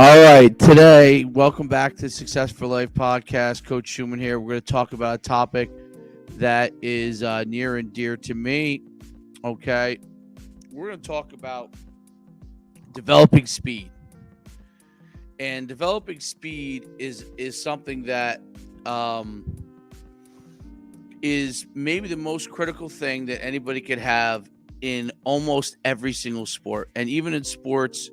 All right, today, welcome back to Success for Life podcast. Coach Schumann here. We're going to talk about a topic that is near and dear to me. Okay, we're going to talk about developing speed, and developing speed is something that is maybe the most critical thing that anybody could have in almost every single sport, and even in sports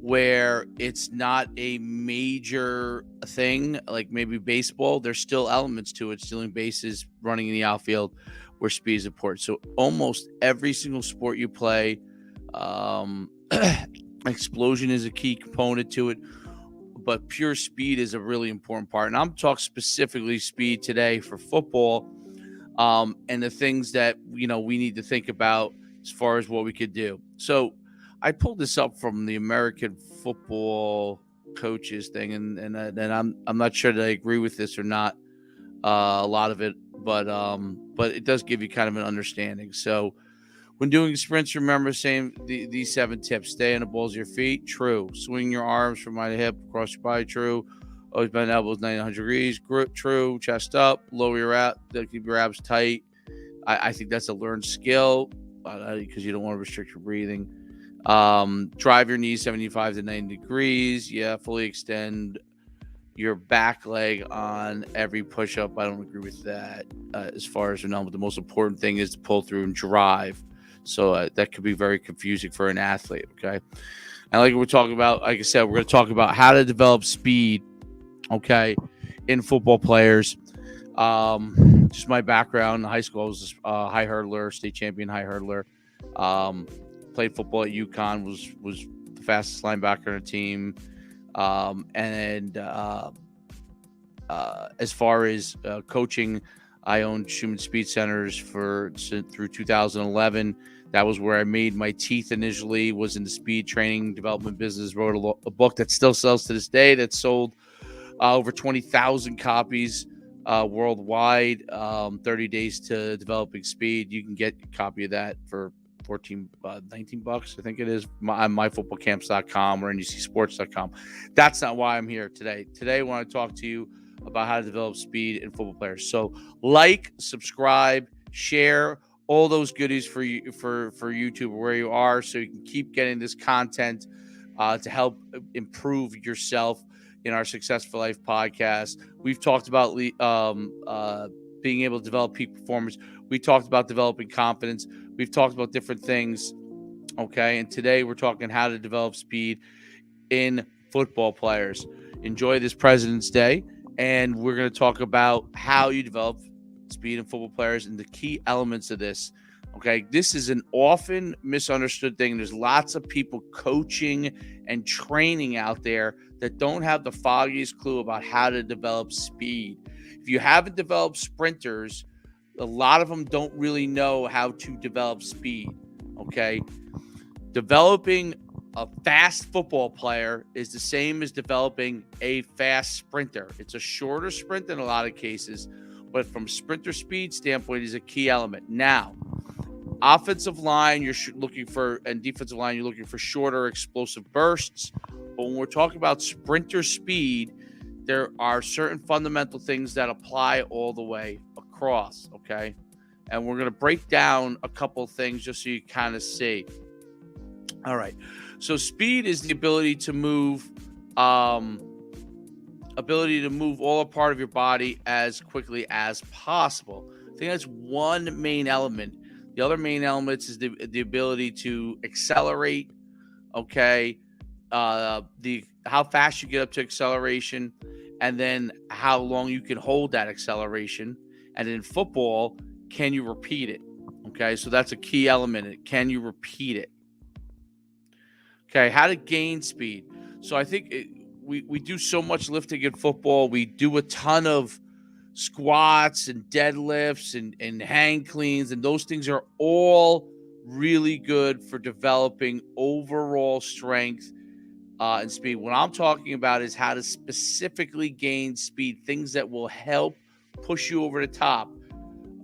where it's not a major thing, like maybe baseball, there's still elements to it, stealing bases, running in the outfield, where speed is important. So almost every single sport you play, explosion is a key component to it, but pure speed is a really important part. And I'm talking specifically speed today for football, and the things that we need to think about as far as what we could do. So I pulled this up from the American football coaches thing, and I'm not sure that I agree with this or not. A lot of it, but it does give you kind of an understanding. So when doing sprints, remember saying these 7 tips: stay on the balls of your feet, true. Swing your arms from my hip across your body, true. Always bend elbows 90 degrees, grip, true. Chest up, lower your abs, keep your abs tight. I think that's a learned skill because you don't want to restrict your breathing. Drive your knees 75 to 90 degrees. Yeah, fully extend your back leg on every push-up. I don't agree with that as far as but the most important thing is to pull through and drive. So that could be very confusing for an athlete, okay? And like we're talking about, like I said, we're going to talk about how to develop speed, okay, in football players. Just my background in high school, I was a high hurdler, state champion high hurdler. Played football at UConn, was the fastest linebacker on the team. As far as coaching, I owned Schumann Speed Centers through 2011. That was where I made my teeth initially, was in the speed training development business, wrote a book that still sells to this day, that sold over 20,000 copies worldwide. 30 Days to Developing Speed. You can get a copy of that for $19, I think it is, on myfootballcamps.com or NUCsports.com. That's not why I'm here today. Today I want to talk to you about how to develop speed in football players. So like, subscribe, share, all those goodies for you, for YouTube or where you are, so you can keep getting this content to help improve yourself in our Success for Life podcast. We've talked about being able to develop peak performance. We talked about developing confidence. We've talked about different things, okay? And today we're talking how to develop speed in football players. Enjoy this President's Day, and we're going to talk about how you develop speed in football players and the key elements of this, okay? This is an often misunderstood thing. There's lots of people coaching and training out there that don't have the foggiest clue about how to develop speed. If you haven't developed sprinters, a lot of them don't really know how to develop speed, okay? Developing a fast football player is the same as developing a fast sprinter. It's a shorter sprint in a lot of cases, but from sprinter speed standpoint is a key element. Now, offensive line, you're looking for, and defensive line, you're looking for shorter explosive bursts. But when we're talking about sprinter speed, there are certain fundamental things that apply all the way across, okay? And we're going to break down a couple of things just so you kind of see. All right. So speed is the ability to move all a part of your body as quickly as possible. I think that's one main element. The other main elements is the ability to accelerate, okay? How fast you get up to acceleration, and then how long you can hold that acceleration. And in football, can you repeat it? Okay, so that's a key element. Can you repeat it? Okay, how to gain speed. So I think we do so much lifting in football. We do a ton of squats and deadlifts and hang cleans, and those things are all really good for developing overall strength and speed. What I'm talking about is how to specifically gain speed, things that will help push you over the top,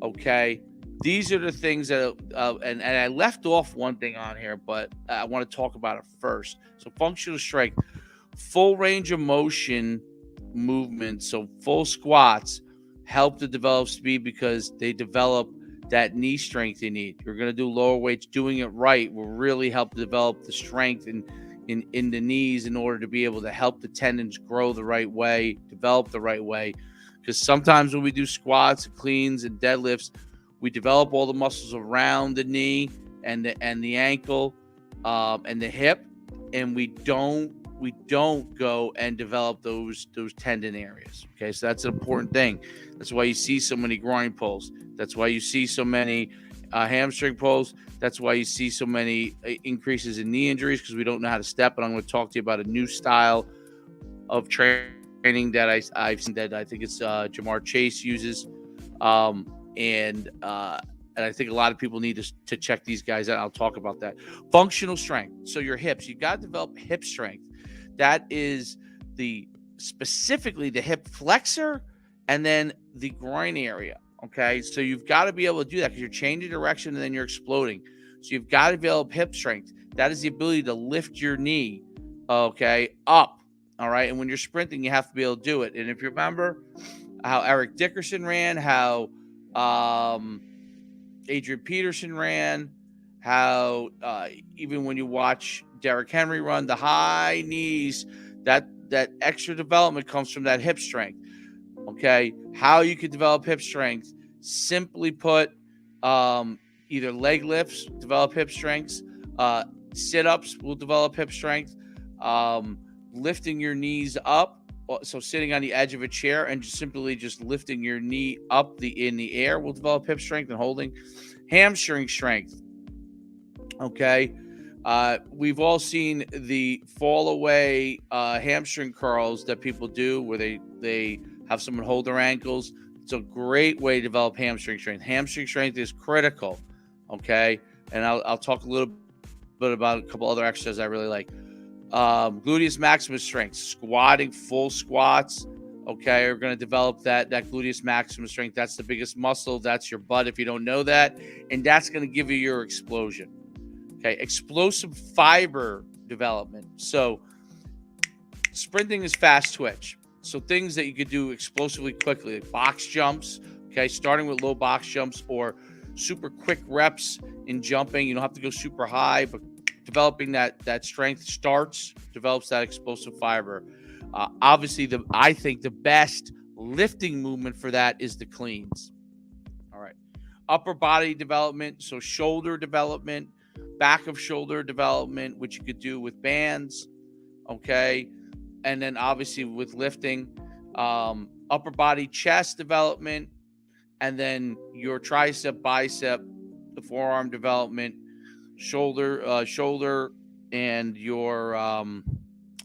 okay? These are the things that, and I left off one thing on here, but I want to talk about it first. So functional strength. Full range of motion movements, so full squats, help to develop speed because they develop that knee strength you need. You're going to do lower weights. Doing it right will really help develop the strength in the knees in order to be able to help the tendons grow the right way, develop the right way. Because sometimes when we do squats, cleans, and deadlifts, we develop all the muscles around the knee and the ankle and the hip, and we don't go and develop those tendon areas. Okay, so that's an important thing. That's why you see so many groin pulls. That's why you see so many hamstring pulls. That's why you see so many increases in knee injuries, because we don't know how to step. And I'm going to talk to you about a new style of training that I've seen that I think it's Jamar Chase uses, and I think a lot of people need to check these guys out. I'll talk about that. Functional strength. So your hips, you got to develop hip strength. That is specifically the hip flexor and then the groin area. Okay, so you've got to be able to do that because you're changing direction and then you're exploding. So you've got to develop hip strength. That is the ability to lift your knee, okay, up. All right, and when you're sprinting, you have to be able to do it. And if you remember how Eric Dickerson ran, how Adrian Peterson ran, how even when you watch Derrick Henry run, the high knees, that extra development comes from that hip strength. Okay, how you could develop hip strength? Simply put, either leg lifts develop hip strengths, sit-ups will develop hip strength, lifting your knees up, so sitting on the edge of a chair and simply lifting your knee up in the air will develop hip strength, and holding. Hamstring strength. Okay, we've all seen the fall away hamstring curls that people do where they have someone hold their ankles. It's a great way to develop hamstring strength. Hamstring strength is critical. Okay, and I'll talk a little bit about a couple other exercises I really like. Gluteus maximus strength, squatting, full squats. Okay, are going to develop that gluteus maximus strength. That's the biggest muscle. That's your butt if you don't know that. And that's going to give you your explosion. Okay, explosive fiber development. So sprinting is fast twitch. So things that you could do explosively quickly, like box jumps, okay, starting with low box jumps or super quick reps in jumping. You don't have to go super high, but developing that strength develops that explosive fiber. Obviously, I think the best lifting movement for that is the cleans. All right. Upper body development, so shoulder development, back of shoulder development, which you could do with bands, okay? And then obviously with lifting, upper body chest development, and then your tricep, bicep, the forearm development, shoulder, and your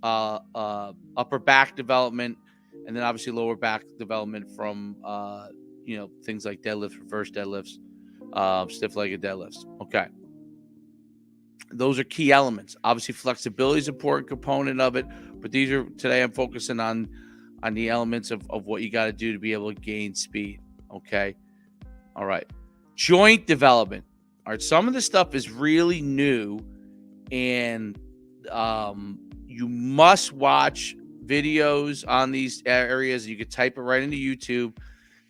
upper back development, and then obviously lower back development from things like deadlifts, reverse deadlifts, stiff-legged deadlifts. Okay, those are key elements. Obviously, flexibility is an important component of it, but today I'm focusing on the elements of what you got to do to be able to gain speed. Okay, all right, joint development. All right, some of this stuff is really new, and you must watch videos on these areas. You could type it right into YouTube,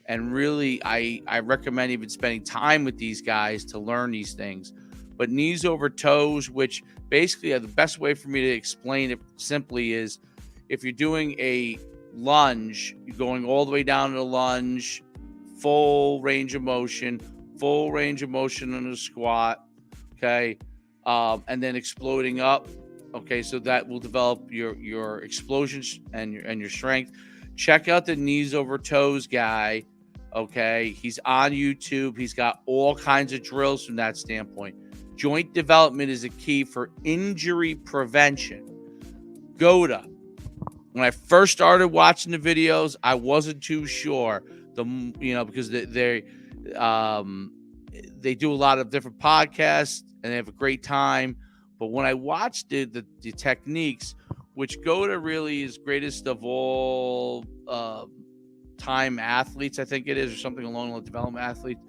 and really, I recommend even spending time with these guys to learn these things. But knees over toes, which basically the best way for me to explain it simply is, if you're doing a lunge, you're going all the way down to the lunge, full range of motion on a squat, okay, and then exploding up. Okay, so that will develop your explosion and your strength. Check out the knees over toes guy. Okay, he's on YouTube. He's got all kinds of drills from that standpoint. Joint development is a key for injury prevention. Goda. When I first started watching the videos, I wasn't too sure because they do a lot of different podcasts and they have a great time. But when I watched the techniques, which Goda really is greatest of all time athletes, I think it is, or something along the development athletes.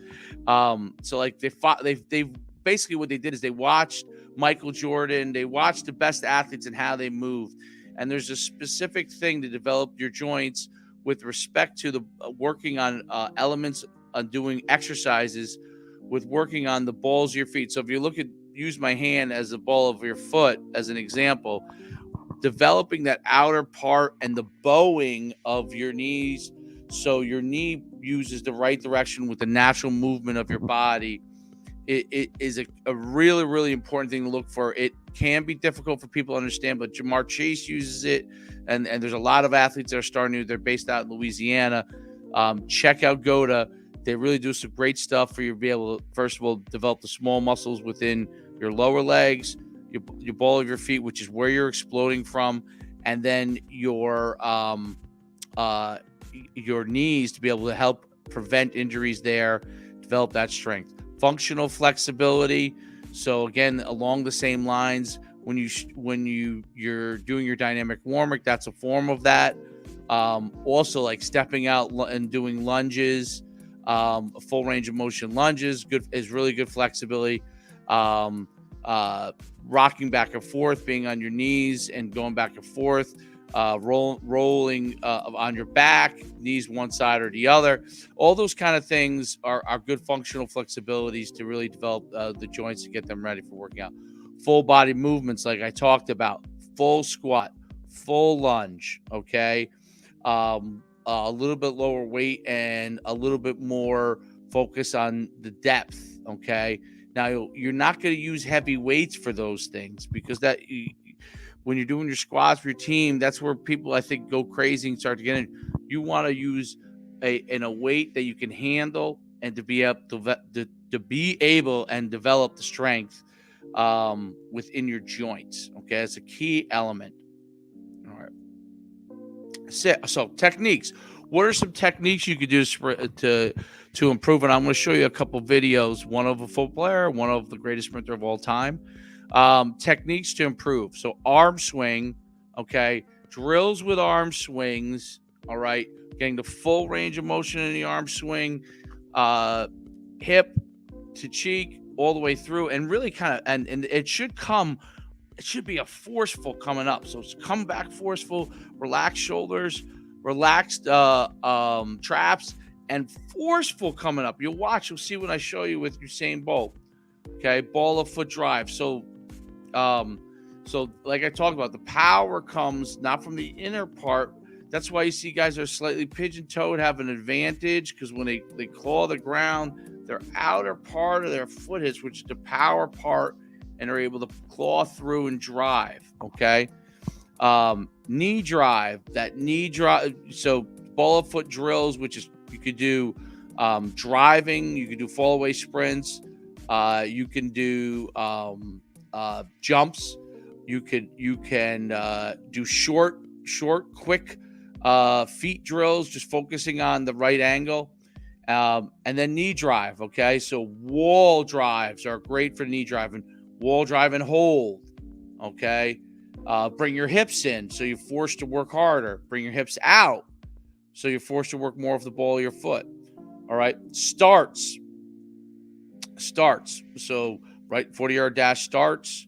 So like they basically what they did is they watched Michael Jordan, they watched the best athletes and how they moved, And there's a specific thing to develop your joints with respect to the working on elements, on doing exercises with working on the balls of your feet. So if you use my hand as the ball of your foot as an example, developing that outer part and the bowing of your knees, so your knee uses the right direction with the natural movement of your body, it is a really, really important thing to look for. It can be difficult for people to understand, but Jamar Chase uses it, and there's a lot of athletes that are starting to. They're based out in Louisiana. Check out GOTA. They really do some great stuff for you to be able to, first of all, develop the small muscles within your lower legs, your ball of your feet, which is where you're exploding from, and then your knees to be able to help prevent injuries there, develop that strength. Functional flexibility. So again, along the same lines, when you're doing your dynamic warm-up, that's a form of that. Also, like stepping out and doing lunges, full range of motion lunges, is really good flexibility. Rocking back and forth, being on your knees and going back and forth, rolling on your back, knees one side or the other. All those kind of things are good functional flexibilities to really develop the joints to get them ready for working out. Full body movements, like I talked about, full squat, full lunge, okay? A little bit lower weight and a little bit more focus on the depth, okay? Now, you're not going to use heavy weights for those things, because when you're doing your squats for your team, that's where people, I think, go crazy and start to get in. You want to use a weight that you can handle, and to be able to be able and develop the strength within your joints. Okay, that's a key element. All right. So techniques. What are some techniques you could do to improve? And I'm going to show you a couple videos, one of a football player, one of the greatest sprinter of all time. Techniques to improve. So arm swing, okay, drills with arm swings, all right, getting the full range of motion in the arm swing, hip to cheek all the way through, and really kind of, and it should be a forceful coming up. So it's come back forceful, relaxed shoulders, relaxed traps, and forceful coming up. You'll see when I show you with Usain Bolt. Okay, ball of foot drive. So like I talked about, the power comes not from the inner part. That's why you see guys that are slightly pigeon-toed have an advantage, because when they claw the ground, their outer part of their foot hits, which is the power part, and are able to claw through and drive. Okay, knee drive. So ball of foot drills, which is, you could do driving, you could do fall away sprints. You can do jumps. You can do short, quick feet drills, just focusing on the right angle. And then knee drive. Okay, so wall drives are great for knee driving. Wall drive and hold. Okay, bring your hips in, so you're forced to work harder. Bring your hips out, so you're forced to work more of the ball of your foot. All right, starts. So, right, 40-yard dash starts.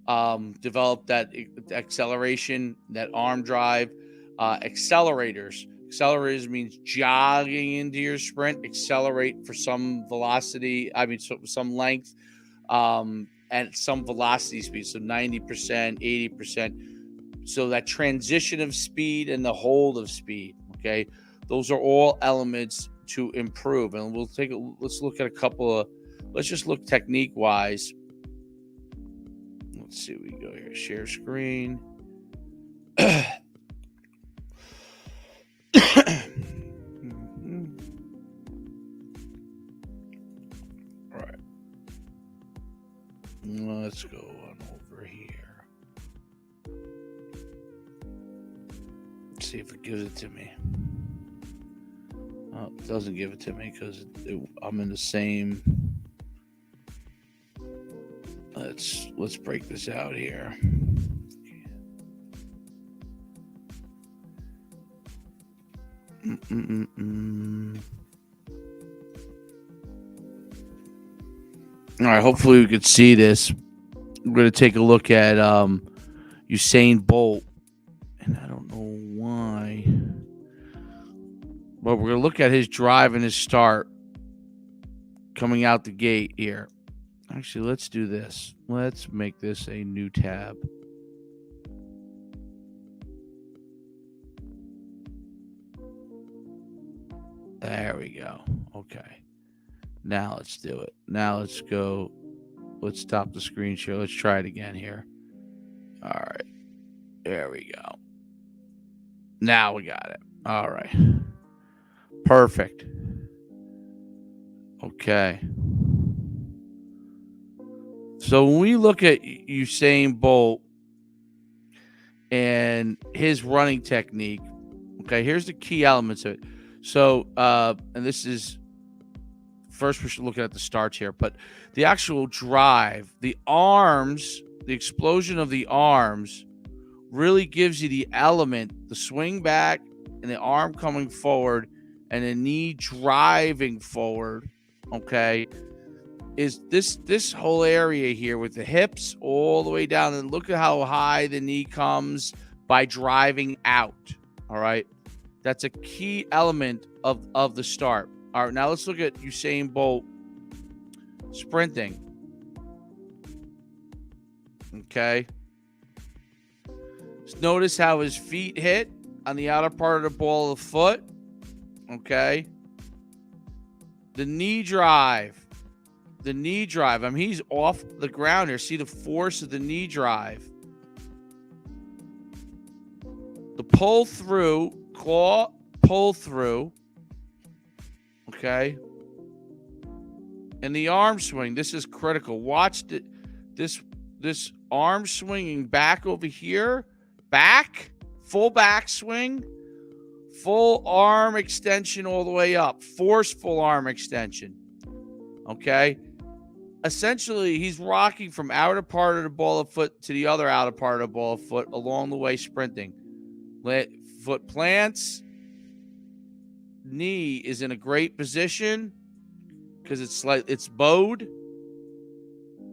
Develop that acceleration, that arm drive. Accelerators. Accelerators means jogging into your sprint. Accelerate for some velocity. Some length, and some velocity speed. So 90%, 80%. So that transition of speed and the hold of speed. Okay, those are all elements to improve. And let's look at a couple of. Let's just look technique wise. Let's see, we go here. Share screen. All right. Let's go on over here. Let's see if it gives it to me. Oh, it doesn't give it to me because I'm in the same. Let's break this out here. All right, hopefully we could see this. We're going to take a look at Usain Bolt why. But we're going to look at his drive and his start coming out the gate here. Actually, let's do this. Let's make this a new tab. There we go. Okay. Now let's do it. Now let's go. Let's stop the screen share. Let's try it again here. All right. There we go. Now we got it. All right. Perfect. Okay. So when we look at Usain Bolt and his running technique, okay, here's the key elements of it. So, and this is, first we should look at the starts here, but the actual drive, the arms, the explosion of the arms really gives you the element, the swing back and the arm coming forward and the knee driving forward, okay, is this whole area here with the hips all the way down. And look at how high the knee comes by driving out, all right? That's a key element of the start. All right, now let's look at Usain Bolt sprinting. Okay. Notice how his feet hit on the outer part of the ball of the foot. Okay. The knee drive. The knee drive. I mean, he's off the ground here. See the force of the knee drive. The pull through, claw pull through. Okay. And the arm swing. This is critical. Watch this arm swinging back over here. Back. Full back swing. Full arm extension all the way up. Forceful arm extension. Okay. Essentially, he's rocking from outer part of the ball of foot to the other outer part of the ball of foot along the way sprinting. Foot plants. Knee is in a great position because it's bowed.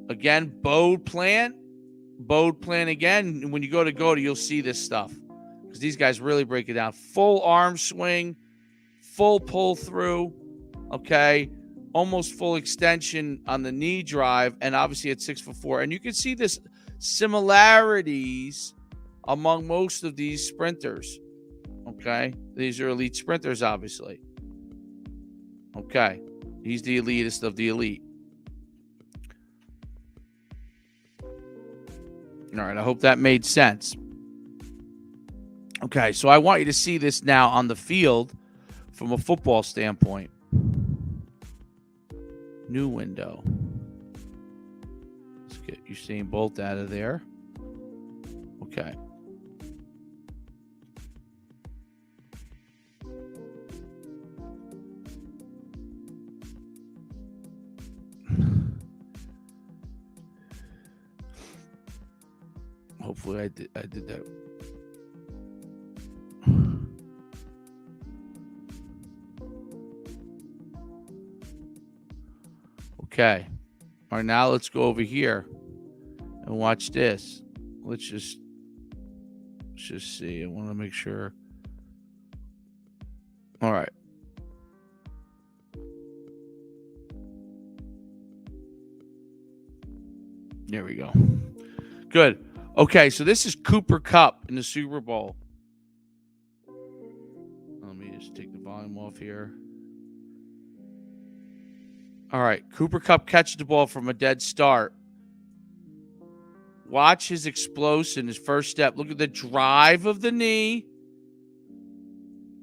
Again, bowed plant again. When you go to you'll see this stuff because these guys really break it down. Full arm swing, full pull through, okay, almost full extension on the knee drive, and obviously at 6'4". And you can see this similarities among most of these sprinters. Okay, these are elite sprinters, obviously. Okay, he's the elitist of the elite. All right, I hope that made sense. Okay, so I want you to see this now on the field from a football standpoint. New window. Let's get Usain Bolt out of there. Okay. Hopefully I did that. Okay. All right, now let's go over here and watch this. Let's just see. I want to make sure. All right. There we go. Good. Okay, so this is Cooper Kupp in the Super Bowl. Let me just take the volume off here. All right, Cooper Kupp catches the ball from a dead start. Watch his explosion, his first step. Look at the drive of the knee.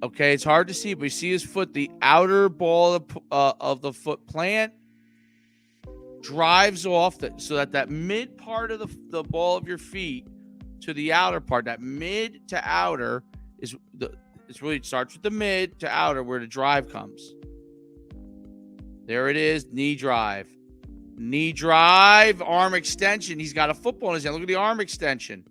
Okay, it's hard to see, but you see his foot, the outer ball of the foot plant drives off so that mid part of the ball of your feet to the outer part, that mid to outer it starts with the mid to outer where the drive comes. There it is, knee drive. Knee drive, arm extension. He's got a football in his hand. Look at the arm extension.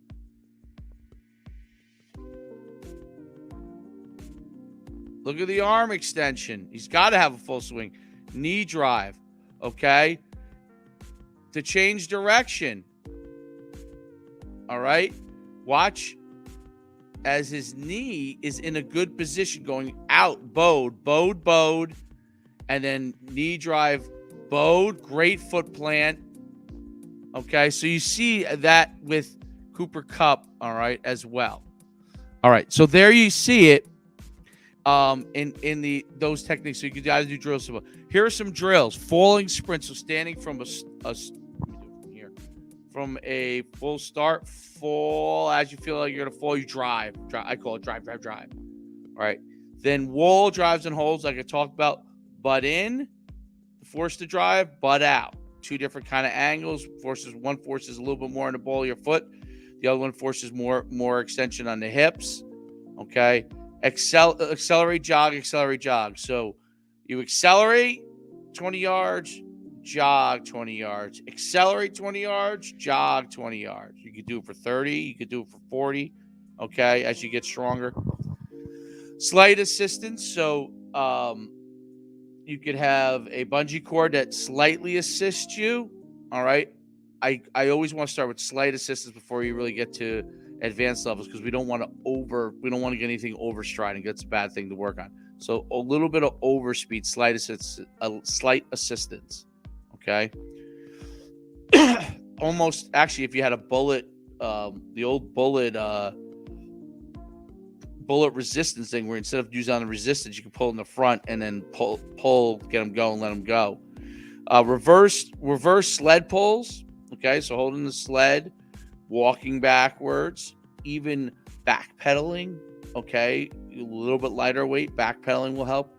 Look at the arm extension. He's got to have a full swing. Knee drive, okay? To change direction. All right? Watch as his knee is in a good position going out, bowed, and then knee drive, bowed, great foot plant. Okay, so you see that with Cooper Kupp, all right, as well. All right, so there you see it in those techniques. So you can either do drills. Here are some drills: falling sprint, so standing from from a full start, fall as you feel like you're gonna fall, you drive. I call it drive. All right, then wall drives and holds, like I talked about. Butt in, force to drive, butt out. Two different kind of angles. One forces a little bit more on the ball of your foot. The other one forces more extension on the hips. Okay. Accelerate, jog. So you accelerate 20 yards, jog 20 yards. Accelerate 20 yards, jog 20 yards. You could do it for 30. You could do it for 40. Okay. As you get stronger. Slight assistance. So, you could have a bungee cord that slightly assists you. All right. I always want to start with slight assistance before you really get to advanced levels, because we don't want to get anything overstriding. That's a bad thing to work on. So a little bit of overspeed, slight assistance. Okay. Almost, actually, if you had a bullet, the old bullet resistance thing, where instead of using on the resistance, you can pull in the front and then pull, get them going, let them go. Reverse sled pulls. Okay, so holding the sled, walking backwards, even backpedaling. Okay, a little bit lighter weight, backpedaling will help.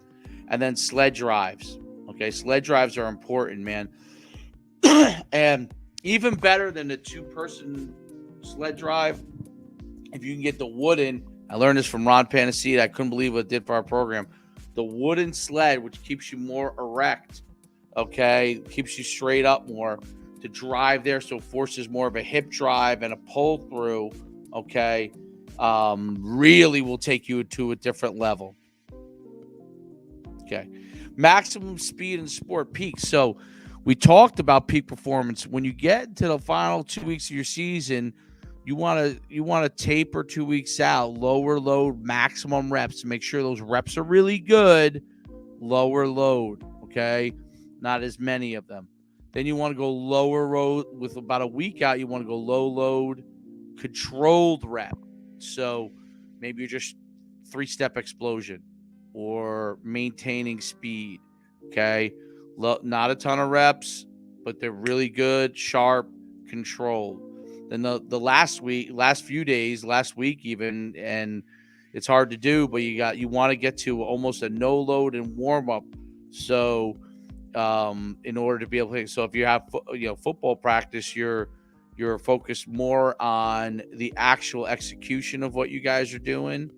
And then sled drives. Okay, sled drives are important, man. And even better than the 2-person sled drive, if you can get the wooden. I learned this from Ron Panacea. I couldn't believe what it did for our program. The wooden sled, which keeps you more erect, okay, keeps you straight up more to drive there, so it forces more of a hip drive and a pull through, okay, really will take you to a different level. Okay. Maximum speed and sport peaks. So we talked about peak performance. When you get to the final 2 weeks of your season, you want to taper 2 weeks out, lower load, maximum reps to make sure those reps are really good. Lower load, okay? Not as many of them. Then you want to go lower load with about a week out. You want to go low load, controlled rep. So maybe you're just 3-step explosion or maintaining speed, okay? Not a ton of reps, but they're really good, sharp, controlled. Then the last week even, and it's hard to do, but you want to get to almost a no load and warm up. So in order to be able to, so if you have football practice, you're focused more on the actual execution of what you guys are doing,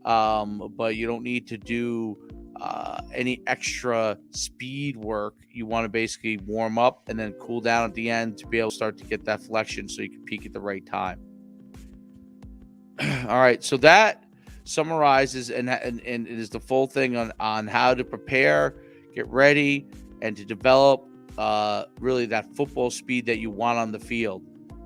but you don't need to do any extra speed work. You want to basically warm up and then cool down at the end to be able to start to get that flexion so you can peak at the right time. All right, so that summarizes and it is the full thing on how to prepare, get ready, and to develop really that football speed that you want on the field.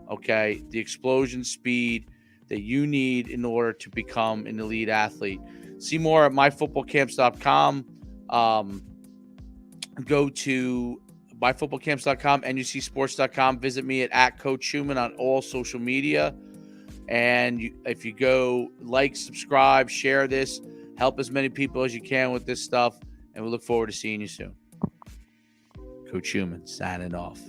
Okay, the explosion speed that you need in order to become an elite athlete. See more at myfootballcamps.com. Go to myfootballcamps.com, nucsports.com. Visit me at Coach Schumann on all social media. And if you go like, subscribe, share this, help as many people as you can with this stuff. And we look forward to seeing you soon. Coach Schumann signing off.